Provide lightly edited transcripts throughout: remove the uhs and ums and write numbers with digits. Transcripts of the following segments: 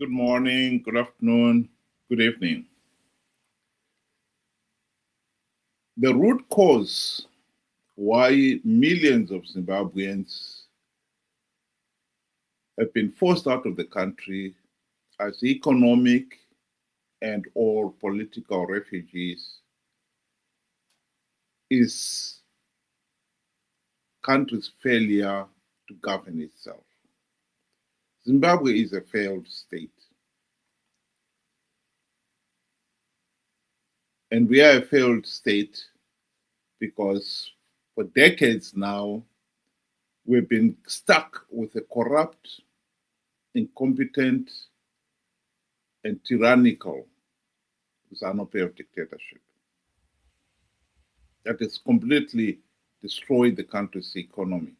Good morning, good afternoon, good evening. The root cause why millions of Zimbabweans have been forced out of the country as economic and or political refugees is country's failure to govern itself. Zimbabwe is a failed state. And we are a failed state because for decades now, we've been stuck with a corrupt, incompetent, and tyrannical ZANU-PF dictatorship that has completely destroyed the country's economy.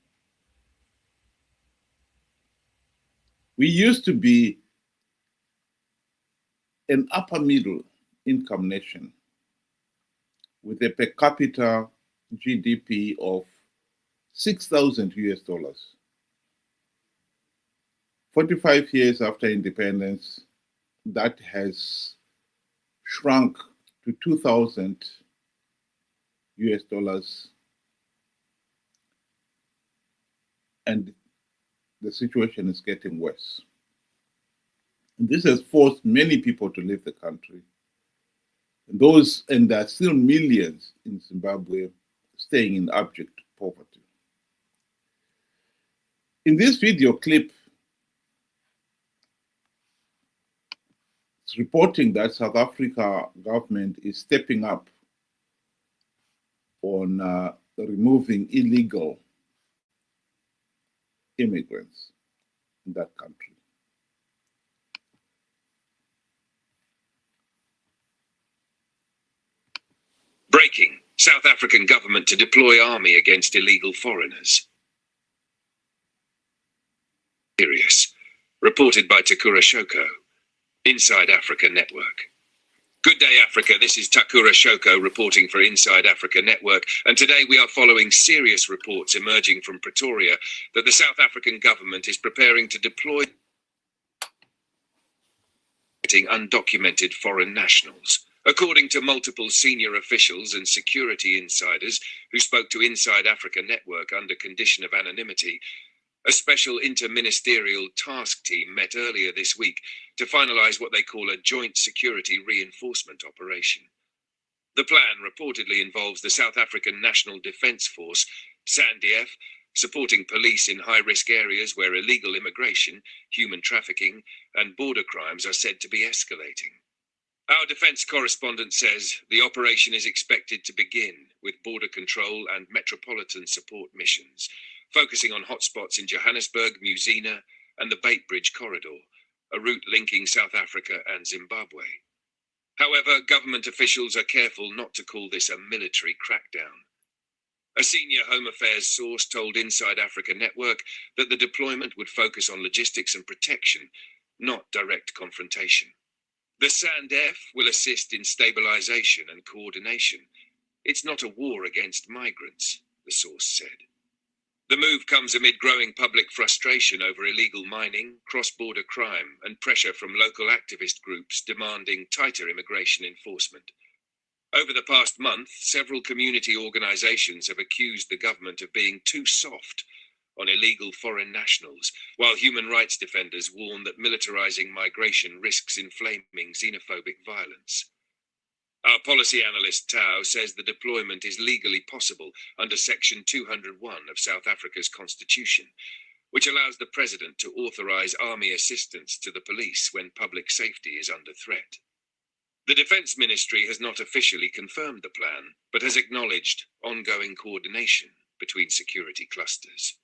We used to be an upper middle income nation with a per capita GDP of 6,000 US dollars. 45 years after independence, that has shrunk to 2,000 US dollars, and the situation is getting worse. And this has forced many people to leave the country. And there are still millions in Zimbabwe staying in abject poverty. In this video clip, it's reporting that South Africa government is stepping up on removing illegal immigrants in that country. Breaking: South African government to deploy army against illegal foreigners. Serious. Reported by Takura Shoko, Inside Africa Network. Good day, Africa. This is Takura Shoko reporting for Inside Africa Network, and today we are following serious reports emerging from Pretoria that the South African government is preparing to deploy undocumented foreign nationals. According to multiple senior officials and security insiders who spoke to Inside Africa Network under condition of anonymity, a special interministerial task team met earlier this week to finalize what they call a joint security reinforcement operation. The plan reportedly involves the South African National Defence Force, SANDF, supporting police in high-risk areas where illegal immigration, human trafficking, and border crimes are said to be escalating. Our defence correspondent says the operation is expected to begin with border control and metropolitan support missions, focusing on hotspots in Johannesburg, Musina, and the Beitbridge Corridor, a route linking South Africa and Zimbabwe. However, government officials are careful not to call this a military crackdown. A senior Home Affairs source told Inside Africa Network that the deployment would focus on logistics and protection, not direct confrontation. The SANDF will assist in stabilization and coordination. It's not a war against migrants, the source said. The move comes amid growing public frustration over illegal mining, cross-border crime, and pressure from local activist groups demanding tighter immigration enforcement. Over the past month, several community organizations have accused the government of being too soft on illegal foreign nationals, while human rights defenders warn that militarizing migration risks inflaming xenophobic violence. Our policy analyst Tao says the deployment is legally possible under Section 201 of South Africa's constitution, which allows the president to authorize army assistance to the police when public safety is under threat. The Defense Ministry has not officially confirmed the plan, but has acknowledged ongoing coordination between security clusters.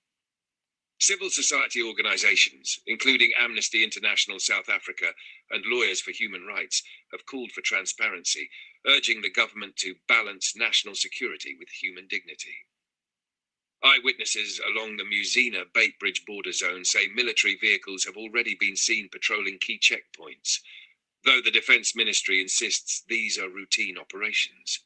Civil society organizations, including Amnesty International South Africa and Lawyers for Human Rights, have called for transparency, urging the government to balance national security with human dignity. Eyewitnesses along the Musina Beitbridge border zone say military vehicles have already been seen patrolling key checkpoints, though the Defense Ministry insists these are routine operations.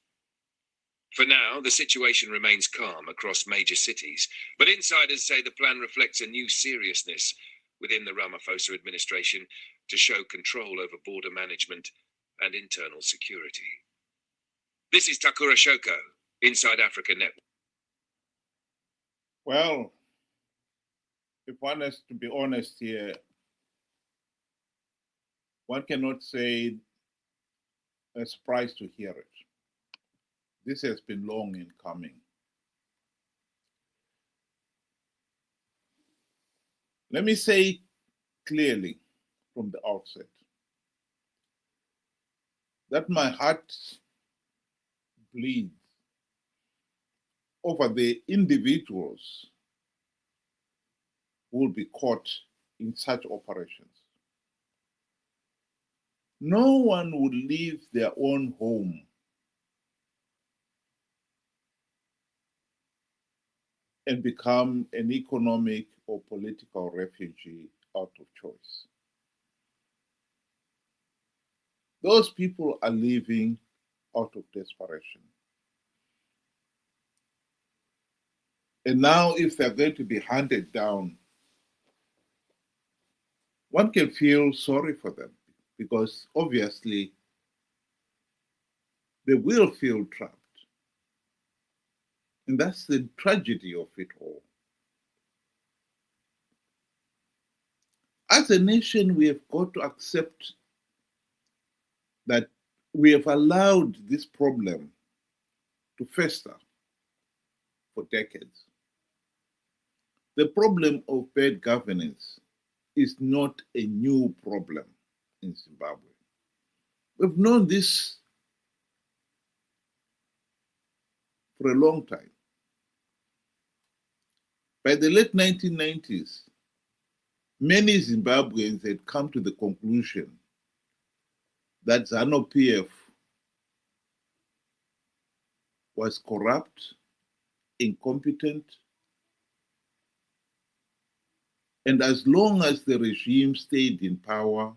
For now, the situation remains calm across major cities, but insiders say the plan reflects a new seriousness within the Ramaphosa administration to show control over border management and internal security. This is Takura Shoko, Inside Africa Network. Well, if one has to be honest here, one cannot say a surprise to hear it. This has been long in coming. Let me say clearly from the outset that my heart bleeds over the individuals who will be caught in such operations. No one would leave their own home and become an economic or political refugee out of choice. Those people are leaving out of desperation. And now, if they're going to be hunted down, one can feel sorry for them because obviously they will feel trapped. And that's the tragedy of it all. As a nation, we have got to accept that we have allowed this problem to fester for decades. The problem of bad governance is not a new problem in Zimbabwe. We've known this for a long time. By the late 1990s, many Zimbabweans had come to the conclusion that ZANU-PF was corrupt, incompetent, and as long as the regime stayed in power,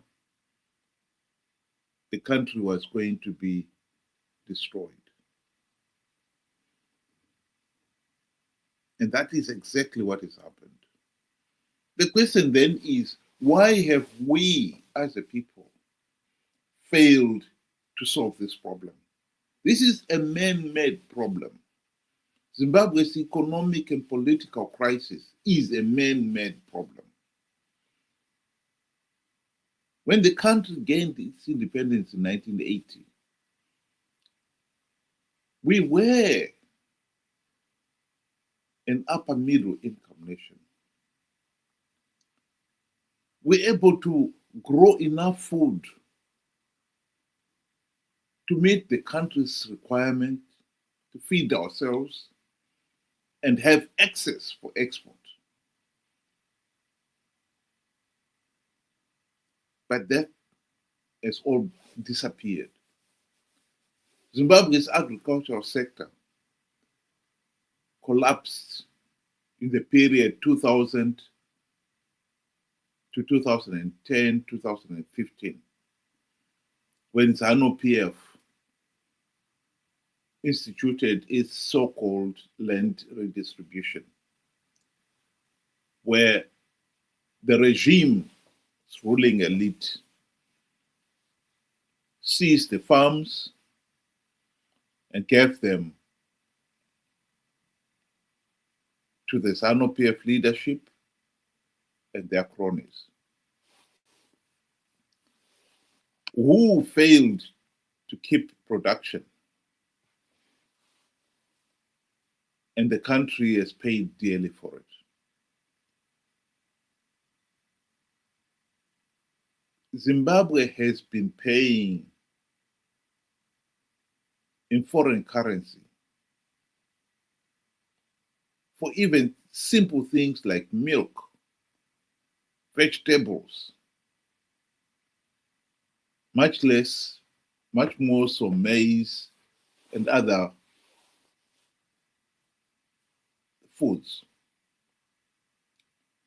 the country was going to be destroyed. And that is exactly what has happened. The question then is, why have we as a people failed to solve this problem? This is a man-made problem. Zimbabwe's economic and political crisis is a man-made problem. When the country gained its independence in 1980, we were an upper middle income nation. We're able to grow enough food to meet the country's requirement, to feed ourselves, and have access for export. But that has all disappeared. Zimbabwe's agricultural sector collapsed in the period 2000 to 2010, 2015, when ZANU-PF instituted its so-called land redistribution, where the regime's ruling elite seized the farms and gave them to the ZANU-PF leadership and their cronies, who failed to keep production. And the country has paid dearly for it. Zimbabwe has been paying in foreign currency for even simple things like milk, vegetables, much more so maize and other foods,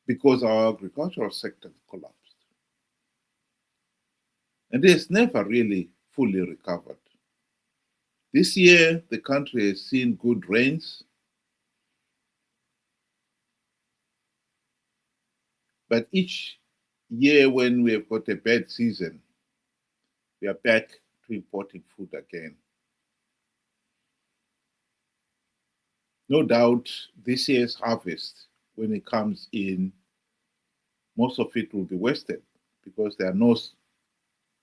because our agricultural sector collapsed. And it has never really fully recovered. This year, the country has seen good rains, but each year when we have got a bad season, we are back to importing food again. No doubt this year's harvest, when it comes in, most of it will be wasted because there are no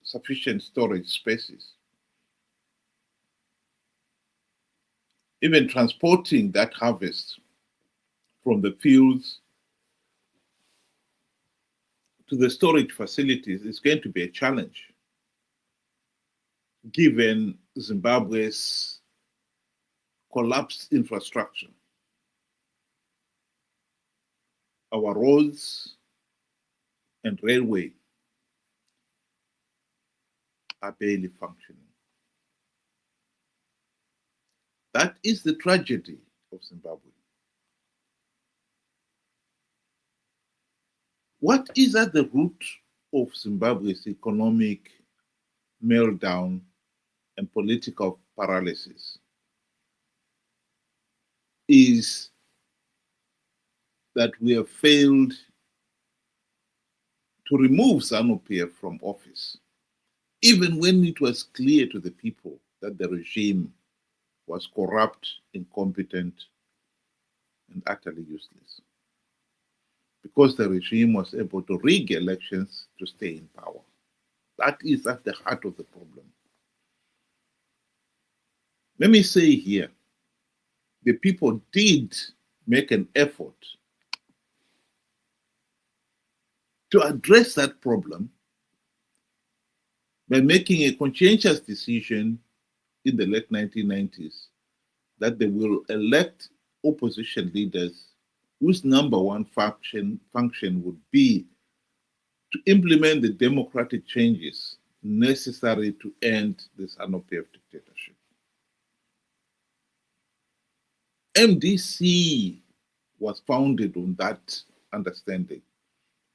sufficient storage spaces. Even transporting that harvest from the fields to the storage facilities is going to be a challenge, given Zimbabwe's collapsed infrastructure. Our roads and railway are barely functioning. That is the tragedy of Zimbabwe. What is at the root of Zimbabwe's economic meltdown and political paralysis is that we have failed to remove ZANU-PF from office, even when it was clear to the people that the regime was corrupt, incompetent, and utterly useless. Because the regime was able to rig elections to stay in power. That is at the heart of the problem. Let me say here, the people did make an effort to address that problem by making a conscientious decision in the late 1990s that they will elect opposition leaders whose number one function would be to implement the democratic changes necessary to end the ZANU-PF dictatorship. MDC was founded on that understanding.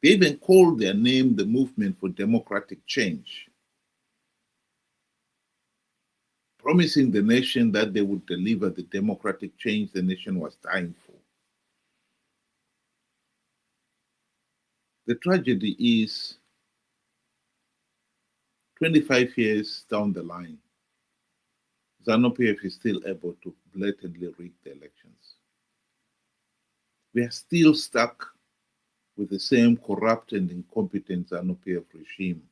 They even called their name the Movement for Democratic Change, promising the nation that they would deliver the democratic change the nation was dying for. The tragedy is 25 years down the line, ZANU-PF is still able to blatantly rig the elections. We are still stuck with the same corrupt and incompetent ZANU-PF regime.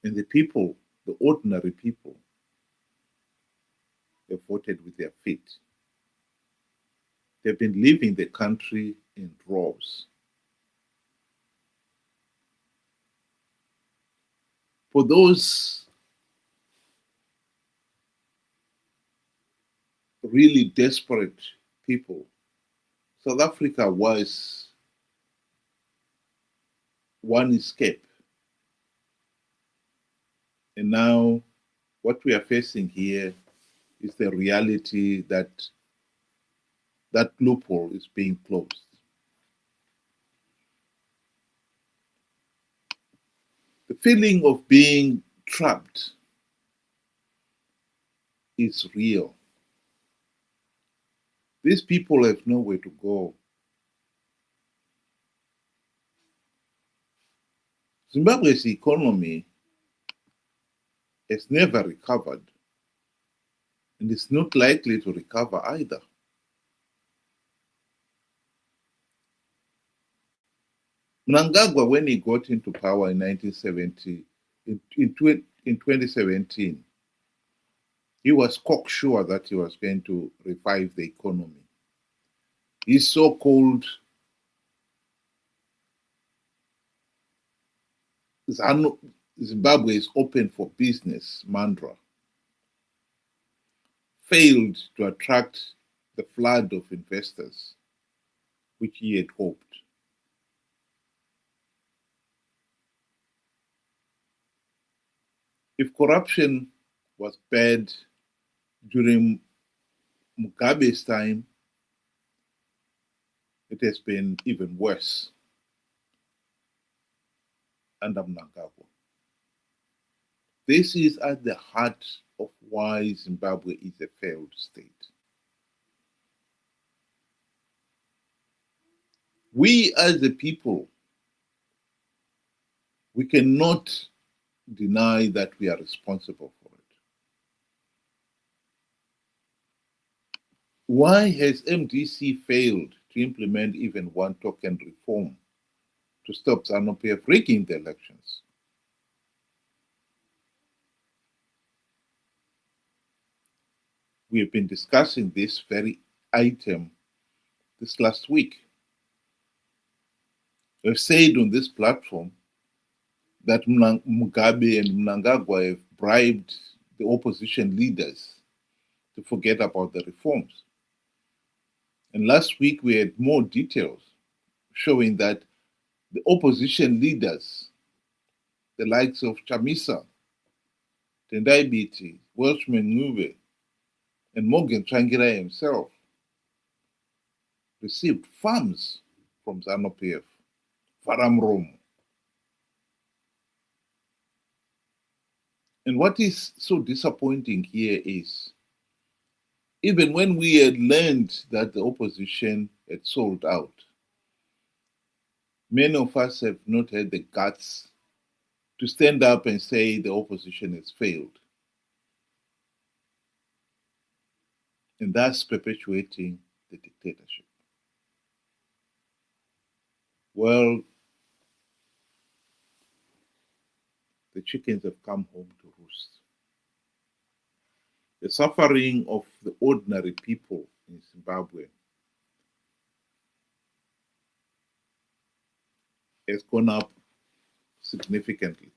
And the people, the ordinary people, have voted with their feet. They've been leaving the country in droves. For those really desperate people, South Africa was one escape. And now what we are facing here is the reality that that loophole is being closed. The feeling of being trapped is real. These people have nowhere to go. Zimbabwe's economy has never recovered, and it's not likely to recover either. Mnangagwa, when he got into power in 1970, in 2017, he was cocksure that he was going to revive the economy. His so-called Zimbabwe is open for business mantra failed to attract the flood of investors which he had hoped. If corruption was bad during Mugabe's time, it has been even worse under Mnangagwa. This is at the heart of why Zimbabwe is a failed state. We as a people, we cannot deny that we are responsible for it. Why has MDC failed to implement even one token reform to stop ZANU-PF rigging the elections? We have been discussing this very item this last week. We've said on this platform that Mugabe and Mnangagwa have bribed the opposition leaders to forget about the reforms. And last week we had more details showing that the opposition leaders, the likes of Chamisa, Tendai Biti, Welshman Ngube, and Morgan Tsvangirai himself, received farms from ZANU-PF, Faramromo. And what is so disappointing here is, even when we had learned that the opposition had sold out, many of us have not had the guts to stand up and say the opposition has failed. And thus perpetuating the dictatorship. Well, the chickens have come home to roost. The suffering of the ordinary people in Zimbabwe has gone up significantly.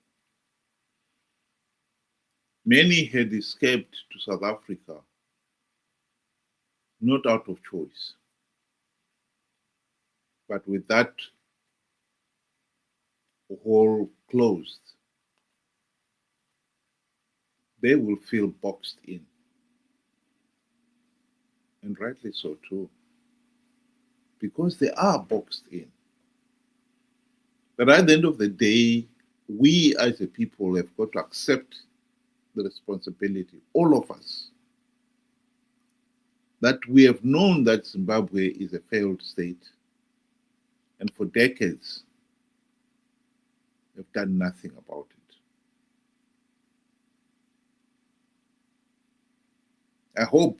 Many had escaped to South Africa not out of choice, but with that hole closed, they will feel boxed in. And rightly so too, because they are boxed in. But at the end of the day, we as a people have got to accept the responsibility, all of us, that we have known that Zimbabwe is a failed state, and for decades have done nothing about it. I hope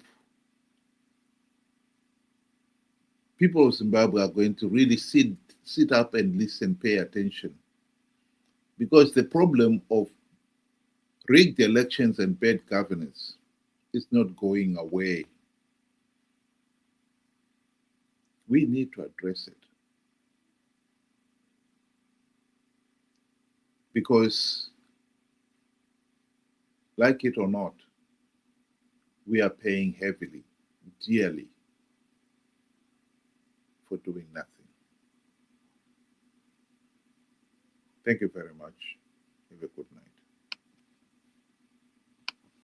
people of Zimbabwe are going to really sit up and listen, pay attention, because the problem of rigged elections and bad governance is not going away. We need to address it. Because, like it or not, we are paying heavily, dearly, for doing nothing. Thank you very much. Have a good night.